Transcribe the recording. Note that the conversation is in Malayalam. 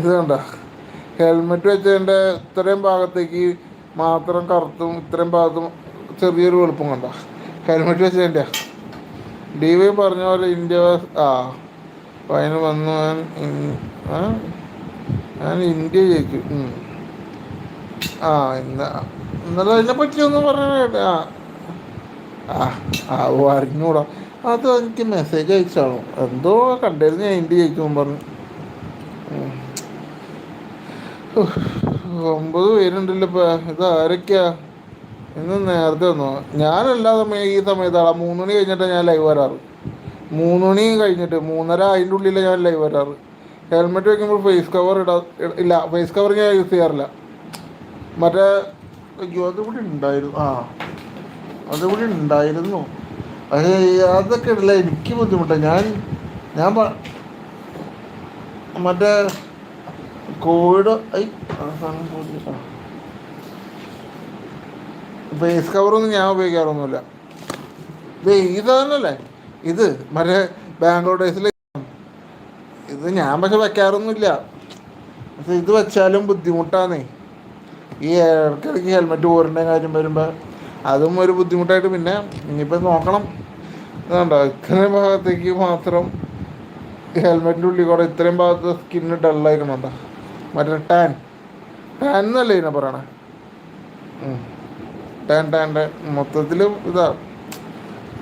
ഇത് കണ്ട ഹെൽമെറ്റ് വെച്ചതിൻ്റെ ഇത്രയും ഭാഗത്തേക്ക് മാത്രം കറുത്തും ഇത്രയും ഭാഗത്തും ചെറിയൊരു വെളുപ്പം കണ്ട ഹെൽമെറ്റ് വെച്ചതിൻ്റെ ഡി വൈ പറഞ്ഞ പോലെ ഇന്ത്യ ആ ഫൈനൽ വന്നു. ഞാൻ ഇന്ത്യ ജയിക്കും. ആ ഇന്നലെ അതിനെ പറ്റിയൊന്നും പറഞ്ഞ ആ ആ ആ ഓ അറിഞ്ഞൂടാ. അത് എനിക്ക് മെസ്സേജ് അയച്ചാണോ എന്തോ കണ്ടായിരുന്നു ഞാൻ ഇന്ത്യ ജയിക്കുമ്പോൾ പറഞ്ഞു. 9 പേരുണ്ടല്ലോ ഇപ്പം. ഇത് ആരൊക്കെയാ ഇന്ന് നേരത്തെ വന്നോ? ഞാനെല്ലാ സമയം ഈ സമയത്താണ് 3 മണി കഴിഞ്ഞിട്ടാണ് ഞാൻ ലൈവ് വരാറ്. 3 മണി കഴിഞ്ഞിട്ട് 3:30 അതിൻ്റെ ഉള്ളിൽ ഞാൻ ലൈവ് വരാറ്. ഹെൽമെറ്റ് വയ്ക്കുമ്പോൾ ഫേസ് കവർ ഇല്ല, ഫേസ് കവർ ഞാൻ യൂസ് ചെയ്യാറില്ല. മറ്റേ അയ്യോ അതുകൂടി ഉണ്ടായിരുന്നു. അതുകൂടി ഉണ്ടായിരുന്നു. പക്ഷേ അതൊക്കെ ഇടില്ല, എനിക്ക് ബുദ്ധിമുട്ടാണ്. ഞാൻ മറ്റേ കോവിഡ് ഫേസ് കവറൊന്നും ഞാൻ ഉപയോഗിക്കാറൊന്നുമില്ല. ഇത് തന്നെയല്ലേ ഇത് മറ്റേ ബാംഗ്ലൂർ ഡേയ്സിൽ ഇത് ഞാൻ പക്ഷെ വെക്കാറൊന്നുമില്ല. പക്ഷെ ഇത് വെച്ചാലും ബുദ്ധിമുട്ടാന്നേ. ഈ ഇടയ്ക്കിടയ്ക്ക് ഹെൽമെറ്റ് പോരേണ്ട കാര്യം വരുമ്പോൾ അതും ഒരു ബുദ്ധിമുട്ടായിട്ട്. പിന്നെ ഇനിയിപ്പോൾ നോക്കണം. അതുകൊണ്ടോ ഇത്രയും ഭാഗത്തേക്ക് മാത്രം ഹെൽമെറ്റിൻ്റെ ഉള്ളിൽ കൂടെ ഇത്രയും ഭാഗത്ത് സ്കിന്ന് ഡള്ളായിക്കണുണ്ടോ? മറ്റേ ടാൻ എന്നല്ലേ ഇതിനെ പറയണേ? ടാൻ മൊത്തത്തിൽ ഇതാ